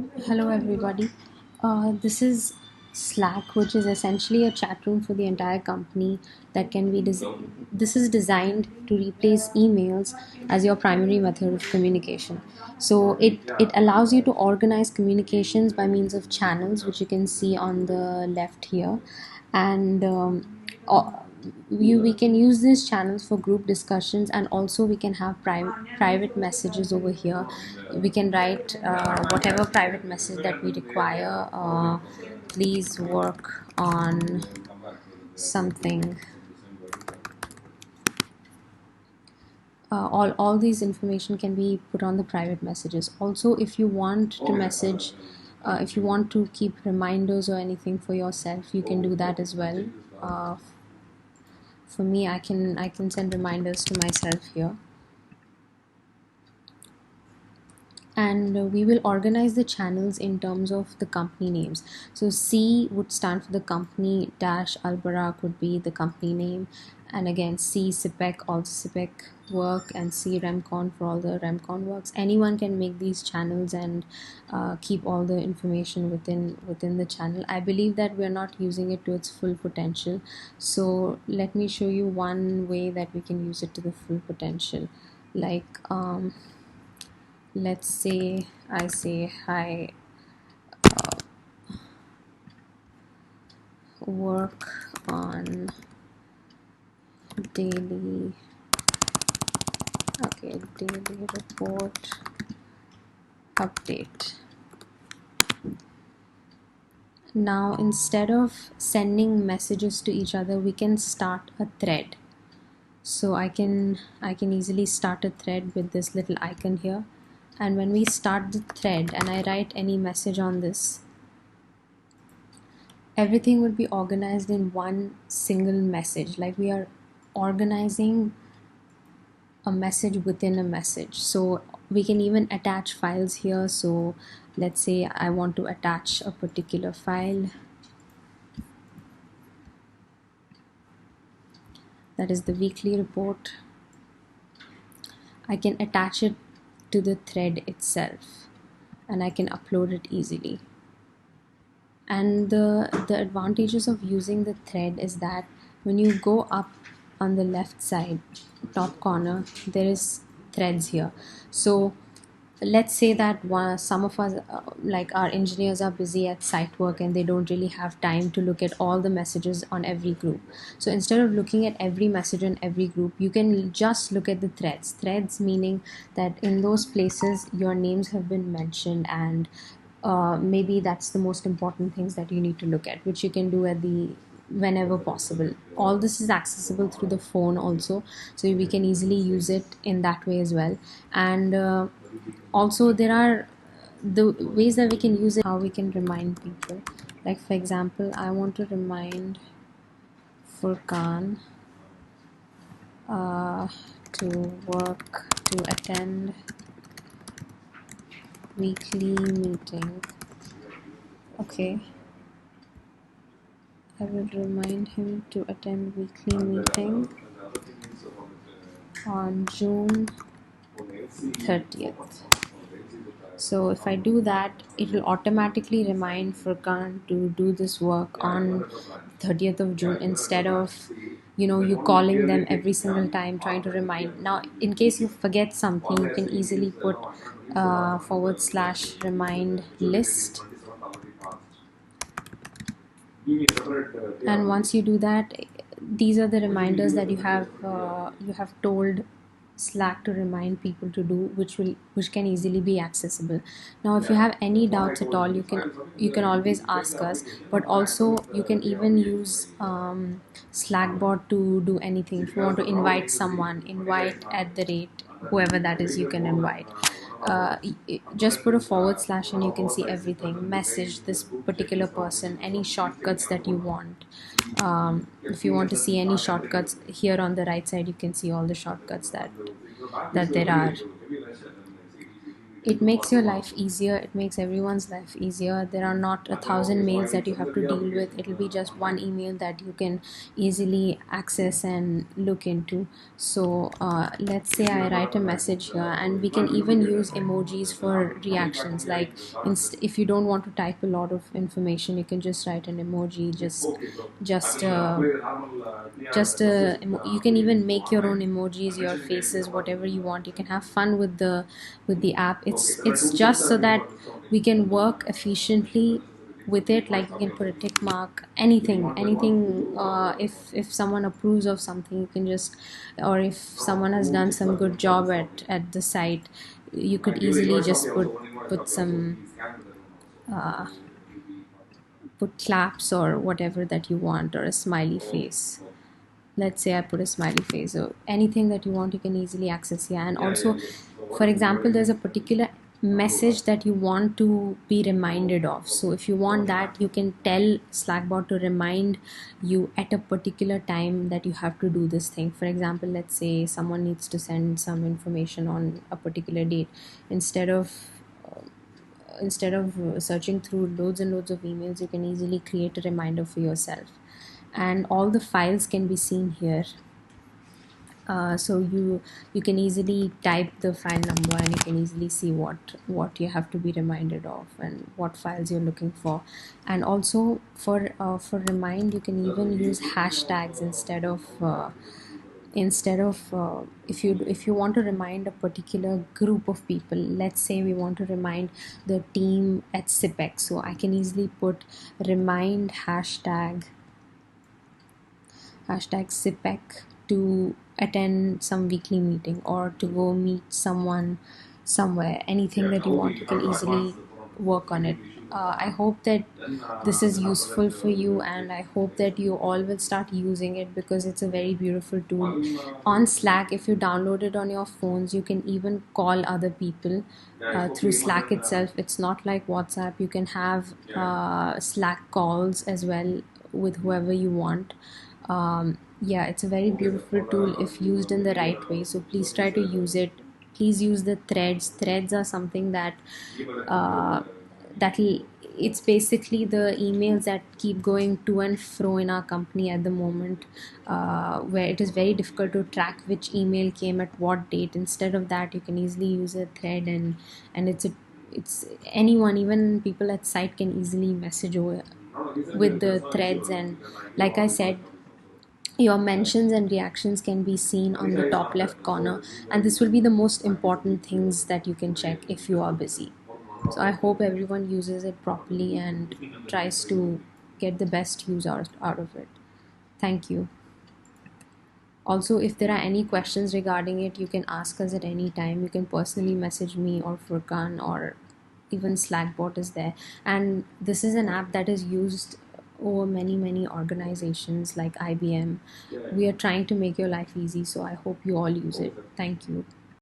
Hello, everybody. This is Slack, which is essentially a chat room for the entire company that can be. This is designed to replace emails as your primary method of communication. So it allows you to organize communications by means of channels, which you can see on the left here, and we can use these channels for group discussions, and also we can have private messages over here. We can write whatever private message that we require. Please work on something. All these information can be put on the private messages. Also, if you want to message, if you want to keep reminders or anything for yourself, you can do that as well. For me, I can send reminders to myself here. And we will organize the channels in terms of the company names. So C would stand for the company, dash Albarak would be the company name, and again C CPEC, also CPEC work, and C Remcon for all the Remcon works. Anyone can make these channels and keep all the information within the channel. I believe that we're not using it to its full potential, so let me show you one way that we can use it to the full potential. Like let's say I say hi, work on daily, daily report update. Now instead of sending messages to each other, we can start a thread. So I can easily start a thread with this little icon here, and when we start the thread and I write any message on this, everything would be organized in one single message, like we are organizing a message within a message. So we can even attach files here. So let's say I want to attach a particular file, that is the weekly report. I can attach it to the thread itself and I can upload it easily. And the advantages of using the thread is that when you go up on the left side top corner, there is threads here. So let's say that some of us, like our engineers, are busy at site work and they don't really have time to look at all the messages on every group. So instead of looking at every message on every group, you can just look at the threads meaning that in those places your names have been mentioned, and maybe that's the most important things that you need to look at, which you can do at the whenever possible. All this is accessible through the phone also, so we can easily use it in that way as well. And also there are the ways that we can use it, how we can remind people. Like for example, I want to remind Furkan to work, to attend weekly meeting. Okay, I will remind him to attend weekly meeting on June 30th. So if I do that, it will automatically remind Furkan to do this work on 30th of June, instead of you calling them every single time trying to remind. Now in case you forget something, you can easily put / remind list, and once you do that, these are the reminders that you have told Slack to remind people to do, which can easily be accessible. Now if you have any doubts at all, you can always ask us, but also you can even use Slackbot to do anything. If you want to invite someone, invite at the rate whoever that is, you can invite. Just put a / and you can see everything. Message this particular person, any shortcuts that you want. If you want to see any shortcuts, here on the right side you can see all the shortcuts that there are. it makes your life easier, it makes everyone's life easier. There are not 1,000 mails that you have to deal with. It'll be just one email that you can easily access and look into. So let's say I write a message here, and we can even use emojis for reactions. Like if you don't want to type a lot of information, you can just write an emoji. Just you can even make your own emojis, your faces, whatever you want. You can have fun with the app. It's just so that we can work efficiently with it. Like you can put a tick mark, anything. If someone approves of something, you can just, or if someone has done some good job at the site, you could easily just put some uh, put claps or whatever that you want, or a smiley face. Let's say I put a smiley face, or anything that you want, you can easily access here. And also, for example, there's a particular message that you want to be reminded of. So if you want that, you can tell Slackbot to remind you at a particular time that you have to do this thing. For example, let's say someone needs to send some information on a particular date. Instead of searching through loads and loads of emails, you can easily create a reminder for yourself, and all the files can be seen here. So you can easily type the file number, and you can easily see what you have to be reminded of and what files you're looking for. And also for remind, you can even use hashtags instead of if you want to remind a particular group of people. Let's say we want to remind the team at CPEC, so I can easily put remind hashtag CPEC to attend some weekly meeting, or to go meet someone somewhere. Anything that you want, you can easily work on it. I hope that this is useful for you, and I hope that you all will start using it, because it's a very beautiful tool. On Slack, if you download it on your phones, you can even call other people through Slack itself. It's not like WhatsApp. You can have Slack calls as well with whoever you want. Yeah, it's a very beautiful tool if used in the right way. So please try to use it. Please use the threads. Threads are something that'll it's basically the emails that keep going to and fro in our company at the moment, where it is very difficult to track which email came at what date. Instead of that, you can easily use a thread, and it's anyone, even people at site, can easily message over with the threads. And like I said, your mentions and reactions can be seen on the top left corner, and this will be the most important things that you can check if you are busy. So I hope everyone uses it properly and tries to get the best use out of it. Thank you. Also, if there are any questions regarding it, you can ask us at any time. You can personally message me or Furkan, or even Slackbot is there. And this is an app that is used over many organizations like IBM. We are trying to make your life easy, so I hope you all use it. Thank you.